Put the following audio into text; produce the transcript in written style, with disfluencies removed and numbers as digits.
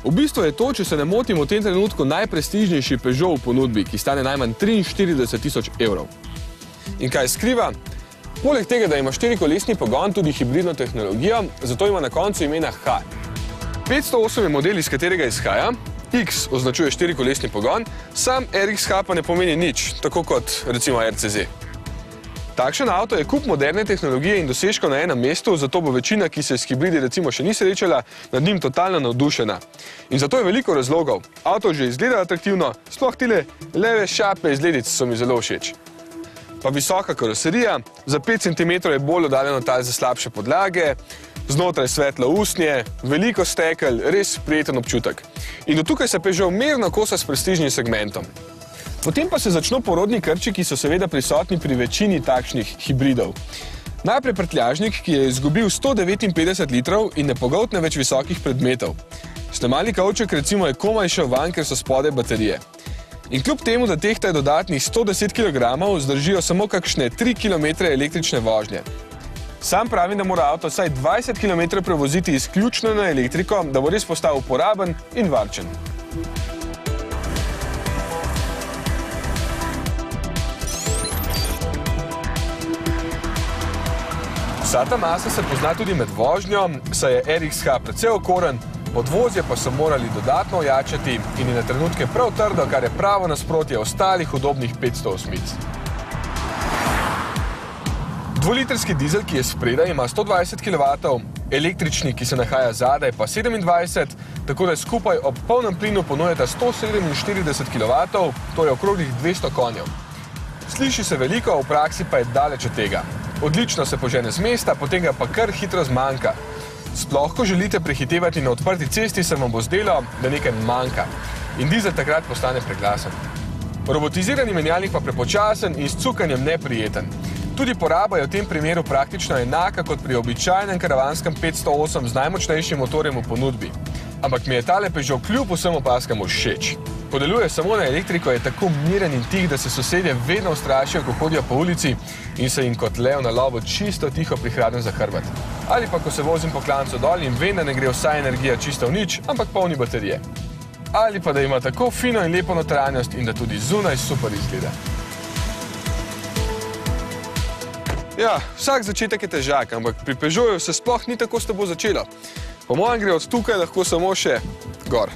V bistvu je to, če se ne motim, v tem trenutku najprestižnejši Peugeot v ponudbi, ki stane najmanj 43 000 evrov. In kaj skriva? Poleg tega, da ima štirikolesni pogon, tudi hibridno tehnologijo, zato ima na koncu imena H. 508 je model, iz katerega izhaja, X označuje štirikolesni pogon, sam RXH pa ne pomeni nič, tako kot recimo RCZ. Takšen avto je kup moderne tehnologije in dosežkov na enem mestu, zato bo večina, ki se s hibridi recimo še ni srečala, nad njim totalno navdušena. In zato je veliko razlogov. Avto že izgleda atraktivno, sploh tile leve šape iz ledic so mi zelo všeč. Pa visoka karoserija, za 5 cm je bolj oddaljeno tal za slabše podlage, znotraj svetlo usnje, veliko stekel, res prijeten občutek. In do tukaj se Peugeot mirno kosa s prestižnim segmentom. Potem pa se začno porodni krči, ki so seveda prisotni pri večini takšnih hibridov. Najprej prtljažnik, ki je izgubil 159 litrov in ne pogoltne več visokih predmetov. Snemalni kavček recimo je komaj šel van, ker so spodaj baterije. In kljub temu, da tehtajo dodatnih 110 kg, zdržijo samo kakšne 3 km električne vožnje. Sam pravim, da mora avto vsaj 20 km prevoziti izključno na elektriko, da bo res postal uporaben in varčen. Vsa ta masa se pozna tudi med vožnjo, saj je RXH precej okoren, podvozje pa so morali dodatno ojačati in je na trenutke prav trdo, kar je pravo nasprotje ostalih udobnih 508. Dvolitrski dizel, ki je spredaj, ima 120 kW, električni, ki se nahaja zadaj, pa 27, tako da skupaj ob polnem plinu ponujata 147 kW, to je okroglih 200 konjev. Sliši se veliko, v praksi pa je daleč od tega. Odlično se požene z mesta, potem ga pa kar hitro zmanjka. Sploh, ko želite prehitevati na odprti cesti, se vam bo zdelo, da nekaj manjka. In dizel takrat postane preglasen. Robotizirani menjalnik pa prepočasen in s cukanjem neprijeten. Tudi poraba je v tem primeru praktično enaka kot pri običajnem karavanskem 508 z najmočnejšim motorjem v ponudbi. Ampak mi je tale Peugeot kljub vsem opaskam všeč. Ko deluje samo na elektriko, je tako miren in tih, da se sosedje vedno ustrašijo, ko hodijo po ulici in se jim kot lev na lovu čisto tiho prihranim za hrbet. Ali pa ko se vozim po klancu dol in vem, da ne gre vsa energija čisto v nič, ampak polni baterije. Ali pa da ima tako fino in lepo notranjost in da tudi zunaj super izgleda. Ja, vsak začetek je težak, ampak pri Peugeotu se sploh ni tako s tabo začelo. Po mojem gre od tukaj lahko samo še gor.